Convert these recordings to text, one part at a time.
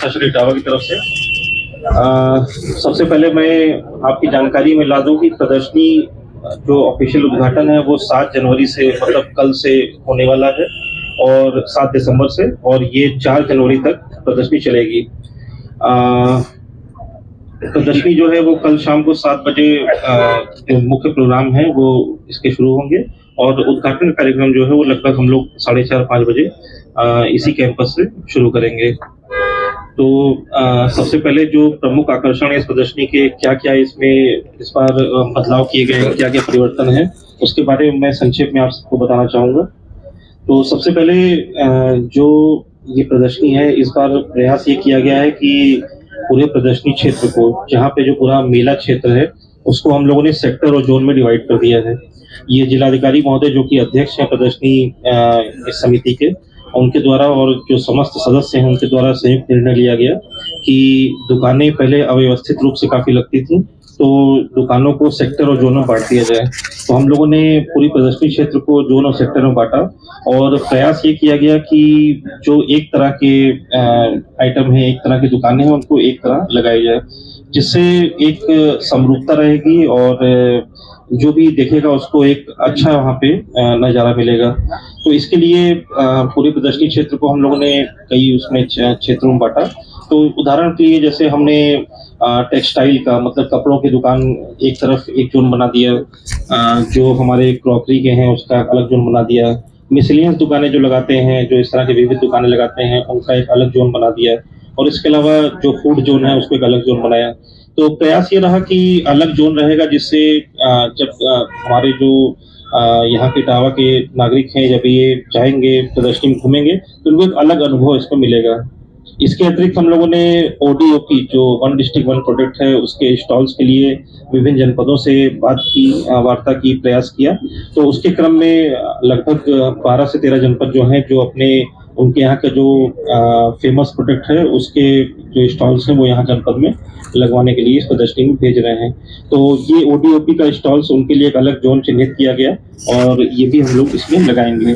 प्रशासन इटावा की तरफ से। सबसे पहले मैं आपकी जानकारी में ला दूं कि प्रदर्शनी जो ऑफिशियल उद्घाटन है वो 7 जनवरी से मतलब कल से होने वाला है और 7 दिसंबर से, और ये 4 जनवरी तक प्रदर्शनी चलेगी। प्रदर्शनी जो है वो कल शाम को 7 बजे जो मुख्य प्रोग्राम है वो इसके शुरू होंगे और उद्घाटन कार्यक्रम जो है वो लगभग हम लोग 4:30-5 बजे इसी कैंपस से शुरू करेंगे। तो सबसे पहले जो प्रमुख आकर्षण है इस प्रदर्शनी के, क्या-क्या इसमें इस बार बदलाव किए गए हैं, क्या-क्या परिवर्तन है, उसके बारे में मैं संक्षेप में आप सबको बताना चाहूँगा। तो सबसे पहले जो ये प्रदर्शनी है, इस बार प्रयास ये किया गया है कि पूरे प्रदर्शनी क्षेत्र को, जहाँ पे जो पूरा मेला क्षेत्र है, उसको हम लोगों ने सेक्टर और जोन में डिवाइड कर दिया है। ये जिलाधिकारी महोदय जो कि अध्यक्ष हैं प्रदर्शनी इस समिति के, उनके द्वारा और जो समस्त सदस्य हैं उनके द्वारा संयुक्त निर्णय लिया गया कि दुकानें पहले अव्यवस्थित रूप से काफी लगती थी, तो दुकानों को सेक्टर और जोन में बांट दिया जाए। तो हम लोगों ने पूरी प्रदर्शनी क्षेत्र को जोन और सेक्टर में बांटा और प्रयास ये किया गया कि जो एक तरह के आइटम है, एक तरह की दुकानें हैं, उनको एक तरह लगाई जाए, जिससे एक समरूपता रहेगी और जो भी देखेगा उसको एक अच्छा वहाँ पे नज़ारा मिलेगा। तो इसके लिए पूरे प्रदर्शनी क्षेत्र को हम लोगों ने कई उसमें क्षेत्रों में बांटा। तो उदाहरण के लिए जैसे हमने टेक्सटाइल का मतलब कपड़ों की दुकान एक तरफ एक जोन बना दिया, जो हमारे क्रॉकरी के हैं उसका अलग जोन बना दिया, मिसलेनियस दुकानें जो लगाते हैं, जो इस तरह की विविध दुकानें लगाते हैं, उनका एक अलग जोन बना दिया और इसके अलावा जो फूड जोन है उसको एक अलग जोन बनाया। तो प्रयास ये रहा कि अलग जोन रहेगा, जिससे जब हमारे जो यहाँ के इटावा के नागरिक हैं, जब ये जाएंगे प्रदर्शनी में घूमेंगे तो उनको एक अलग अनुभव इसमें मिलेगा। इसके अतिरिक्त हम लोगों ने ओडीओपी जो वन डिस्ट्रिक्ट वन प्रोडक्ट है उसके स्टॉल्स के लिए विभिन्न जनपदों से बात की, वार्ता की, प्रयास किया। तो उसके क्रम में लगभग 12 से 13 जनपद जो हैं जो अपने उनके यहाँ का जो फेमस प्रोडक्ट है उसके जो स्टॉल्स हैं वो यहाँ जनपद में लगवाने के लिए इस प्रदर्शनी में भेज रहे हैं। तो ये ओडीओपी का स्टॉल्स उनके लिए एक अलग जोन चिन्हित किया गया और ये भी हम लोग इसमें लगाएंगे।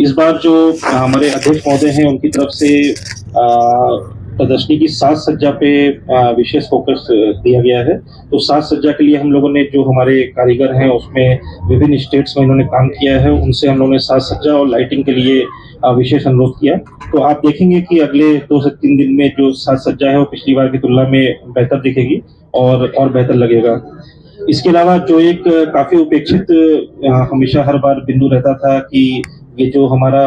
इस बार जो हमारे अध्यक्ष महोदय हैं उनकी तरफ से प्रदर्शनी की साज सज्जा पे विशेष फोकस दिया गया है। तो साज सज्जा के लिए हम लोगों ने जो हमारे कारीगर हैं उसमें विभिन्न स्टेट्स में इन्होंने काम किया है, उनसे हम लोगों ने साज सज्जा और लाइटिंग के लिए विशेष अनुरोध किया। तो आप देखेंगे कि अगले 2 से 3 दिन में जो साज सज्जा है वो पिछली बार की तुलना में बेहतर दिखेगी और बेहतर लगेगा। इसके अलावा जो एक काफी उपेक्षित हमेशा हर बार बिंदु रहता था कि ये जो हमारा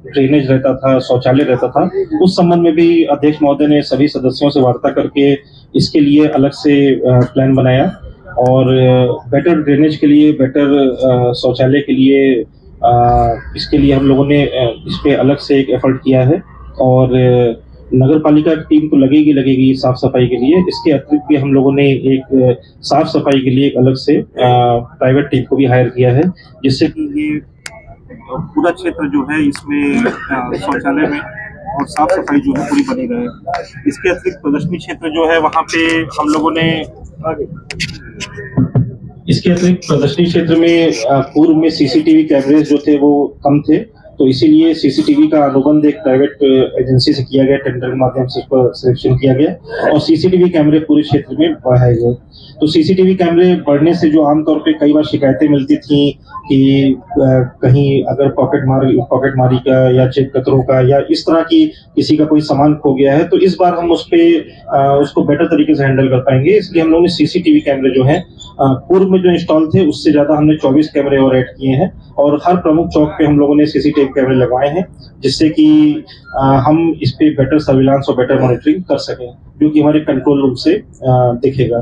ड्रेनेज रहता था, शौचालय रहता था, उस संबंध में भी अध्यक्ष महोदय ने सभी सदस्यों से वार्ता करके इसके लिए अलग से प्लान बनाया और बेटर ड्रेनेज के लिए, बेटर शौचालय के लिए इसके लिए हम लोगों ने इस पे अलग से एक एफर्ट किया है और नगर पालिका की टीम तो लगेगी साफ सफाई के लिए। इसके अतिरिक्त भी हम लोगों ने एक साफ सफाई के लिए एक अलग से प्राइवेट टीम को भी हायर किया है, जिससे कि ये पूरा क्षेत्र जो है इसमें शौचालय में और साफ सफाई जो है पूरी बनी रहे। इसके अतिरिक्त प्रदर्शनी क्षेत्र जो है वहाँ पे हम लोगों ने इसके अतिरिक्त प्रदर्शनी क्षेत्र में पूर्व में सीसीटीवी कैमरेज जो थे वो कम थे, तो इसीलिए सीसीटीवी का अनुबंध एक प्राइवेट एजेंसी से किया गया, टेंडर के माध्यम से उसको सिलेक्शन किया गया और सीसीटीवी कैमरे पूरे क्षेत्र में बढ़ाए गए। तो सीसीटीवी कैमरे बढ़ने से जो आमतौर पे कई बार शिकायतें मिलती थी कि कहीं अगर पॉकेट मारी का या जेब कतरों का या इस तरह की किसी का कोई सामान खो गया है, तो इस बार हम उसको बेटर तरीके से हैंडल कर पाएंगे। इसलिए हम लोगों ने सीसीटीवी कैमरे जो है पूर्व में जो इंस्टॉल थे उससे ज्यादा हमने 24 कैमरे और ऐड किए हैं और हर प्रमुख चौक पे हम लोगों ने सीसीटीवी कैमरे लगवाए हैं, जिससे कि हम इस पे बेटर सर्विलांस और बेटर मॉनिटरिंग कर सकें, जो कि हमारे कंट्रोल रूम से दिखेगा।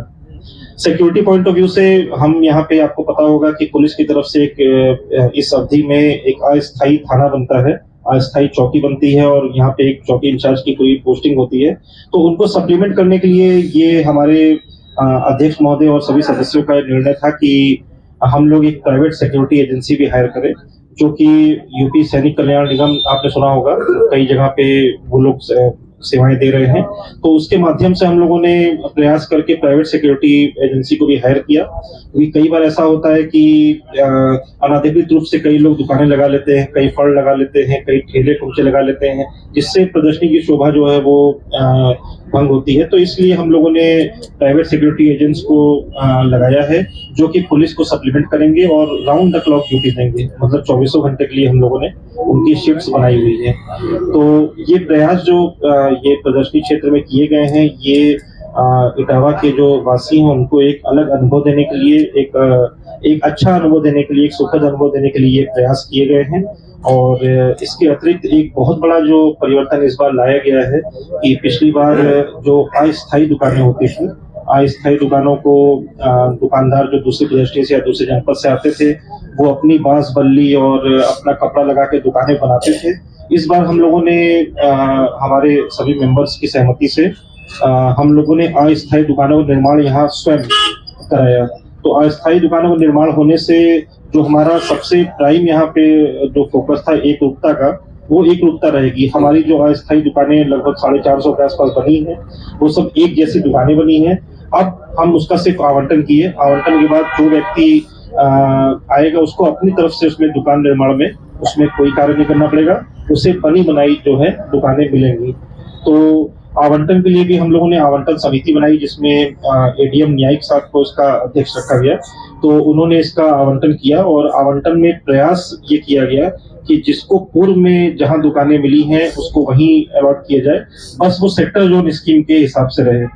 सिक्योरिटी पॉइंट ऑफ व्यू से हम यहाँ पे आपको पता होगा कि पुलिस की तरफ से एक इस अवधि में एक अस्थायी थाना बनता है, अस्थायी चौकी बनती है और यहाँ पे एक चौकी इंचार्ज की पूरी पोस्टिंग होती है। तो उनको सप्लीमेंट करने के लिए ये हमारे अध्यक्ष महोदय और सभी सदस्यों का निर्णय था कि हम लोग एक प्राइवेट सिक्योरिटी एजेंसी भी हायर करें, जो कि यूपी सैनिक कल्याण निगम, आपने सुना होगा, कई जगह पे वो लोग सेवाएं दे रहे हैं। तो उसके माध्यम से हम लोगों ने प्रयास करके प्राइवेट सिक्योरिटी एजेंसी को भी हायर किया, क्योंकि कई बार ऐसा होता है कि अनाधिकृत रूप से कई लोग दुकानें लगा लेते हैं, कई फल लगा लेते हैं, कई ठेले कुर्चे लगा लेते हैं, जिससे प्रदर्शनी की शोभा जो है वो भंग होती है। तो इसलिए हम लोगों ने प्राइवेट सिक्योरिटी एजेंट्स को लगाया है, जो कि पुलिस को सप्लीमेंट करेंगे और राउंड द क्लॉक ड्यूटी देंगे। मतलब 24 घंटे के लिए हम लोगों ने उनकी शिफ्ट्स बनाई हुई है। तो ये प्रयास जो ये प्रदर्शनी क्षेत्र में किए गए हैं, ये इटावा के जो वासी हैं उनको एक अलग अनुभव देने के लिए, एक अच्छा अनुभव देने के लिए, एक सुखद अनुभव देने के लिए ये प्रयास किए गए हैं। और इसके अतिरिक्त एक बहुत बड़ा जो परिवर्तन इस बार लाया गया है कि पिछली बार जो अस्थायी दुकानें होती थी, अस्थायी दुकानों को दुकानदार जो दूसरी प्रदर्शनी से या दूसरे जनपद से आते थे, वो अपनी बांस बल्ली और अपना कपड़ा लगा के दुकानें बनाते थे। इस बार हम लोगों ने हमारे सभी मेंबर्स की सहमति से हम लोगों ने अस्थायी दुकानों का निर्माण यहाँ स्वयं कराया। तो अस्थायी दुकानों का निर्माण होने से जो हमारा सबसे प्राइम यहाँ पे जो फोकस था एक रूपता का, वो एक रूपता रहेगी। हमारी जो अस्थायी दुकानें लगभग 450 के आसपास बनी है, वो सब एक जैसी दुकानें बनी हैं। अब हम उसका सिर्फ आवंटन किए, आवंटन के बाद जो व्यक्ति आएगा उसको अपनी तरफ से उसमें दुकान निर्माण में उसमें कोई कार्य नहीं करना पड़ेगा, उसे बनी बनाई जो है दुकानें मिलेंगी। तो आवंटन के लिए भी हम लोगों ने आवंटन समिति बनाई, जिसमें एडीएम न्यायिक साहब को इसका अध्यक्ष रखा गया। तो उन्होंने इसका आवंटन किया और आवंटन में प्रयास ये किया गया कि जिसको पूर्व में जहां दुकानें मिली हैं उसको वहीं अलॉट किया जाए, बस वो सेक्टर जोन स्कीम के हिसाब से रहे।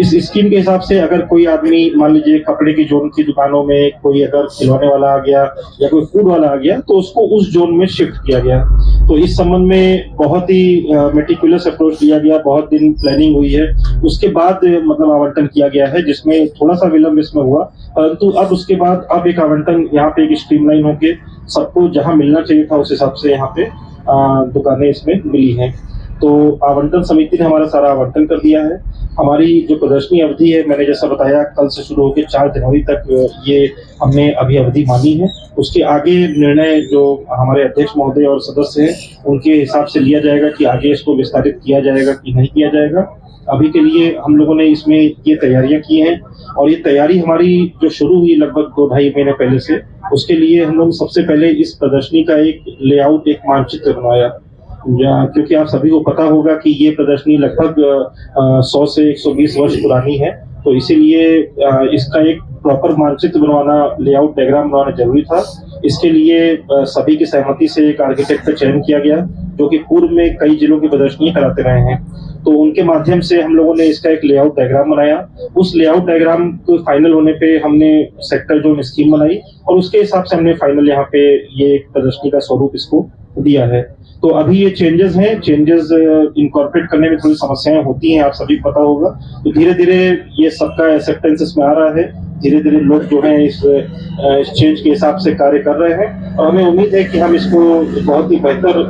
इस स्कीम के हिसाब से अगर कोई आदमी मान लीजिए कपड़े की जोन की दुकानों में कोई अगर खिलौने वाला आ गया या कोई फूड वाला आ गया, तो उसको उस जोन में शिफ्ट किया गया। तो इस संबंध में बहुत ही मेटिकुलस अप्रोच लिया गया, बहुत दिन प्लानिंग हुई है, उसके बाद मतलब आवंटन किया गया है, जिसमें थोड़ा सा विलंब इसमें हुआ, परंतु अब उसके बाद अब एक आवंटन यहाँ पे एक स्ट्रीमलाइन होके सबको जहां मिलना चाहिए था उस हिसाब से यहाँ पे दुकानें इसमें मिली हैं। तो आवंटन समिति ने हमारा सारा आवंटन कर दिया है। हमारी जो प्रदर्शनी अवधि है, मैंने जैसा बताया, कल से शुरू होकर 4 जनवरी तक ये हमने अभी अवधि मानी है। उसके आगे निर्णय जो हमारे अध्यक्ष महोदय और सदस्य हैं उनके हिसाब से लिया जाएगा कि आगे इसको विस्तारित किया जाएगा कि नहीं किया जाएगा। अभी के लिए हम लोगों ने इसमें ये तैयारियां की हैं और ये तैयारी हमारी जो शुरू हुई लगभग 2-2.5 महीने पहले से, उसके लिए हम लोग सबसे पहले इस प्रदर्शनी का एक लेआउट, एक मानचित्र बनवाया। क्योंकि आप सभी को पता होगा कि ये प्रदर्शनी लगभग 100 से 120 वर्ष पुरानी है, तो इसीलिए इसका एक प्रॉपर मानचित्र बनवाना, लेआउट डायग्राम बनवाना जरूरी था। इसके लिए सभी की सहमति से एक आर्किटेक्ट का चयन किया गया, जो कि पूर्व में कई जिलों की प्रदर्शनी कराते रहे हैं। तो उनके माध्यम से हम लोगों ने इसका एक लेआउट डायग्राम बनाया। उस लेआउट डायग्राम को फाइनल होने पे हमने सेक्टर जोन स्कीम बनाई और उसके हिसाब से हमने फाइनल यहाँ पे ये प्रदर्शनी का स्वरूप इसको दिया है। तो अभी ये चेंजेस हैं, चेंजेस इनकॉर्पोरेट करने में थोड़ी समस्याएं होती हैं, आप सभी को पता होगा। तो धीरे धीरे ये सबका एक्सेप्टेंस इसमें आ रहा है, धीरे धीरे लोग जो हैं इस चेंज के हिसाब से कार्य कर रहे हैं और हमें उम्मीद है कि हम इसको बहुत ही बेहतर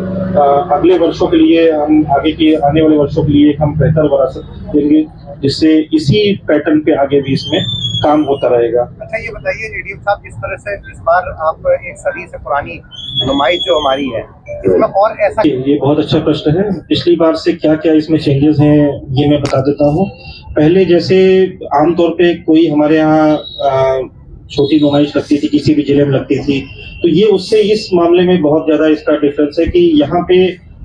अगले वर्षों के लिए, हम आगे के आने वाले वर्षों के लिए हम बेहतर बना देंगे, जिससे इसी पैटर्न पे आगे भी इसमें काम होता रहेगा। अच्छा, ये बताइए एडीएम साहब, जिस तरह से इस बार आप एक सदी से पुरानी नुमाइश जो हमारी है, इसमें और ऐसा, ये बहुत अच्छा प्रश्न है। पिछली बार से क्या क्या इसमें चेंजेस हैं ये मैं बता देता हूँ। पहले जैसे आमतौर पे कोई हमारे यहाँ छोटी नुमाइश लगती थी, किसी भी जिले में लगती थी, तो ये उससे इस मामले में बहुत ज्यादा इसका डिफरेंस है कि यहाँ पे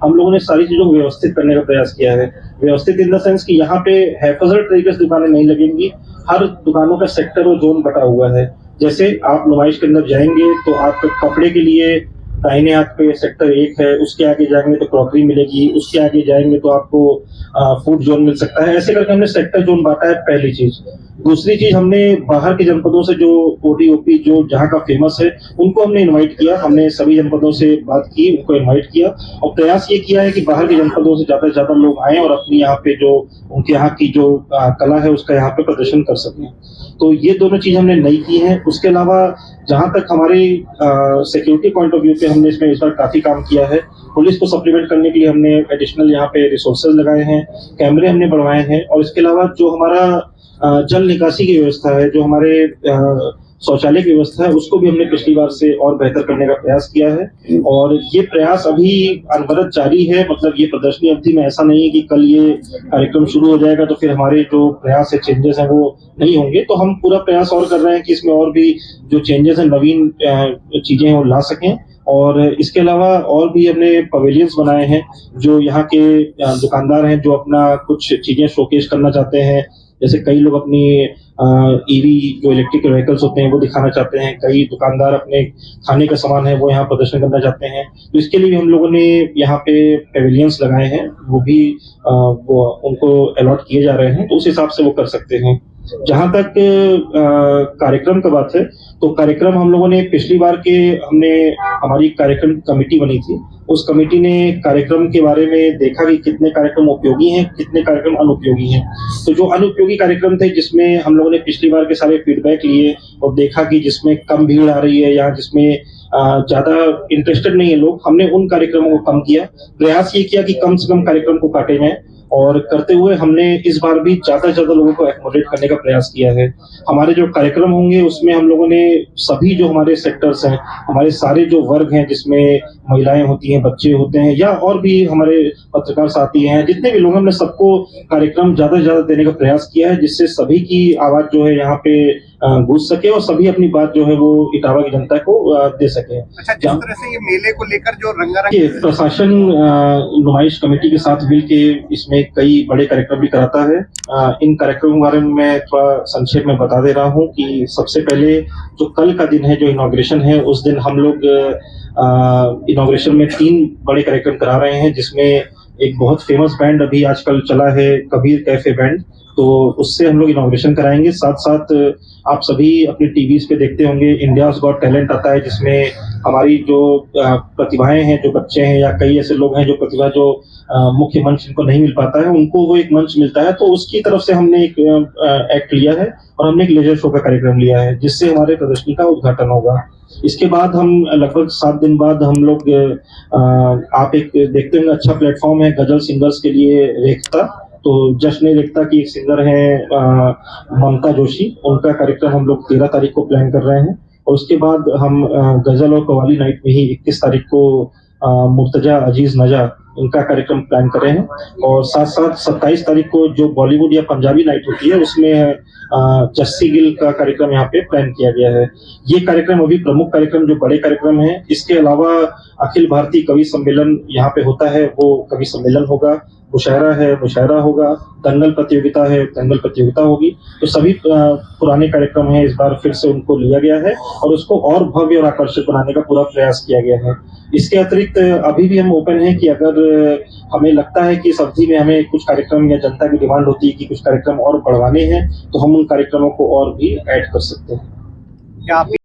हम लोगों ने सारी चीजों को व्यवस्थित करने का प्रयास किया है। व्यवस्थित इन द सेंस कि यहाँ पे हैफजर्ड तरीके से दुकानें नहीं लगेंगी, हर दुकानों का सेक्टर और जोन बटा हुआ है। जैसे आप नुमाइश के अंदर जाएंगे तो आपके कपड़े के लिए दाहिने हाथ पे सेक्टर 1 है, उसके आगे जाएंगे तो क्रॉकरी मिलेगी, उसके आगे जाएंगे तो आपको फूड जोन मिल सकता है। ऐसे करके हमने सेक्टर जोन बांटा है, पहली चीज। दूसरी चीज, हमने बाहर के जनपदों से जो ओडीओपी जो जहाँ का फेमस है उनको हमने इनवाइट किया। हमने सभी जनपदों से बात की, उनको इनवाइट किया और प्रयास ये किया है कि बाहर के जनपदों से ज्यादा से ज्यादा लोग आए और अपनी यहाँ पे जो उनके यहाँ की जो कला है उसका यहाँ पे प्रदर्शन कर सकें। तो ये दोनों चीज हमने नई की हैं। उसके अलावा जहां तक हमारे सिक्योरिटी पॉइंट ऑफ व्यू पे हमने इसमें इस बार काफी काम किया है। पुलिस को सप्लीमेंट करने के लिए हमने एडिशनल यहाँ पे रिसोर्सेज लगाए हैं, कैमरे हमने बढ़वाए हैं और इसके अलावा जो हमारा जल निकासी की व्यवस्था है, जो हमारे शौचालय की व्यवस्था है उसको भी हमने पिछली बार से और बेहतर करने का प्रयास किया है और ये प्रयास अभी अनवरत जारी है। मतलब ये प्रदर्शनी अवधि में ऐसा नहीं है कि कल ये कार्यक्रम शुरू हो जाएगा तो फिर हमारे जो प्रयास है चेंजेस हैं वो नहीं होंगे। तो हम पूरा प्रयास और कर रहे हैं कि इसमें और भी जो चेंजेस हैं नवीन चीजें हैं वो ला सकें। और इसके अलावा और भी हमने पवेलियंस बनाए हैं जो यहाँ के दुकानदार हैं जो अपना कुछ चीजें शोकेस करना चाहते हैं। जैसे कई लोग अपनी ईवी जो इलेक्ट्रिक व्हीकल्स होते हैं वो दिखाना चाहते हैं, कई दुकानदार अपने खाने का सामान है वो यहाँ प्रदर्शन करना चाहते हैं। तो इसके लिए भी हम लोगों ने यहाँ पे पेविलियंस लगाए हैं, वो भी वो उनको अलॉट किए जा रहे हैं, तो उस हिसाब से वो कर सकते हैं। जहां तक कार्यक्रम का बात है तो कार्यक्रम हम लोगों ने पिछली बार के हमने हमारी कार्यक्रम कमेटी बनी थी, उस कमेटी ने कार्यक्रम के बारे में देखा कि कितने कार्यक्रम उपयोगी हैं, कितने कार्यक्रम अनुपयोगी हैं। तो जो अनुपयोगी कार्यक्रम थे जिसमें हम लोगों ने पिछली बार के सारे फीडबैक लिए और देखा कि जिसमें कम भीड़ आ रही है या जिसमें ज्यादा इंटरेस्टेड नहीं है लोग, हमने उन कार्यक्रमों को कम किया। प्रयास ये किया कि कम से कम कार्यक्रम को काटे जाएं और करते हुए हमने इस बार भी ज्यादा से ज्यादा लोगों को एकोमोडेट करने का प्रयास किया है। हमारे जो कार्यक्रम होंगे उसमें हम लोगों ने सभी जो हमारे सेक्टर्स हैं, हमारे सारे जो वर्ग हैं जिसमें महिलाएं होती हैं, बच्चे होते हैं या और भी हमारे पत्रकार साथी हैं, जितने भी लोग हमने सबको कार्यक्रम ज्यादा से ज्यादा देने का प्रयास किया है जिससे सभी की आवाज जो है यहाँ पे गूंज सके और सभी अपनी बात जो है वो इटावा की जनता को दे सके। अच्छा, जिस तरह से ये मेले को लेकर जो रंगारंग प्रशासन नुमाइश कमेटी के साथ मिलके इसमें कई बड़े कार्यक्रम भी कराता है। इन कार्यक्रमों के बारे में मैं थोड़ा संक्षेप में बता दे रहा हूँ कि सबसे पहले जो कल का दिन है, जो इनॉग्रेशन है, उस दिन हम लोग इनॉग्रेशन में 3 बड़े कार्यक्रम करा रहे हैं जिसमें एक बहुत फेमस बैंड अभी आजकल चला है, कबीर कैफे बैंड, तो उससे हम लोग इनॉग्रेशन कराएंगे। साथ साथ आप सभी अपने टीवीज पे देखते होंगे इंडियाज गॉट टैलेंट आता है जिसमें हमारी जो प्रतिभाएं हैं, जो बच्चे हैं या कई ऐसे लोग हैं जो प्रतिभा जो मुख्य मंच इनको नहीं मिल पाता है उनको वो एक मंच मिलता है, तो उसकी तरफ से हमने एक एक्ट लिया है और हमने एक लेजर शो का कार्यक्रम लिया है जिससे हमारे प्रदर्शनी का उद्घाटन होगा। इसके बाद हम लगभग 7 दिन बाद हम लोग आप एक देखते होंगे अच्छा प्लेटफॉर्म है गजल सिंगर्स के लिए रेखता, तो जश्न रेखता की एक सिंगर है ममता जोशी, उनका कार्यक्रम हम लोग 13 तारीख को प्लान कर रहे हैं और उसके बाद हम गजल और कव्वाली नाइट में ही 21 तारीख को मुर्तजा अजीज नजा इनका कार्यक्रम प्लान कर रहे हैं और साथ साथ 27 तारीख को जो बॉलीवुड या पंजाबी नाइट होती है उसमें जस्सी गिल का कार्यक्रम यहाँ पे प्लान किया गया है। ये कार्यक्रम अभी प्रमुख कार्यक्रम जो बड़े कार्यक्रम हैं। इसके अलावा अखिल भारतीय कवि सम्मेलन यहाँ पे होता है, वो कवि सम्मेलन होगा, मुशायरा है, मुशायरा होगा, दंगल प्रतियोगिता है, दंगल प्रतियोगिता होगी। तो सभी पुराने कार्यक्रम हैं, इस बार फिर से उनको लिया गया है और उसको और भव्य और आकर्षक बनाने का पूरा प्रयास किया गया है। इसके अतिरिक्त अभी भी हम ओपन हैं कि अगर हमें लगता है कि इस अवधि में हमें कुछ कार्यक्रम या जनता की डिमांड होती है कि कुछ कार्यक्रम और बढ़वाने हैं तो हम उन कार्यक्रमों को और भी ऐड कर सकते हैं। क्या आप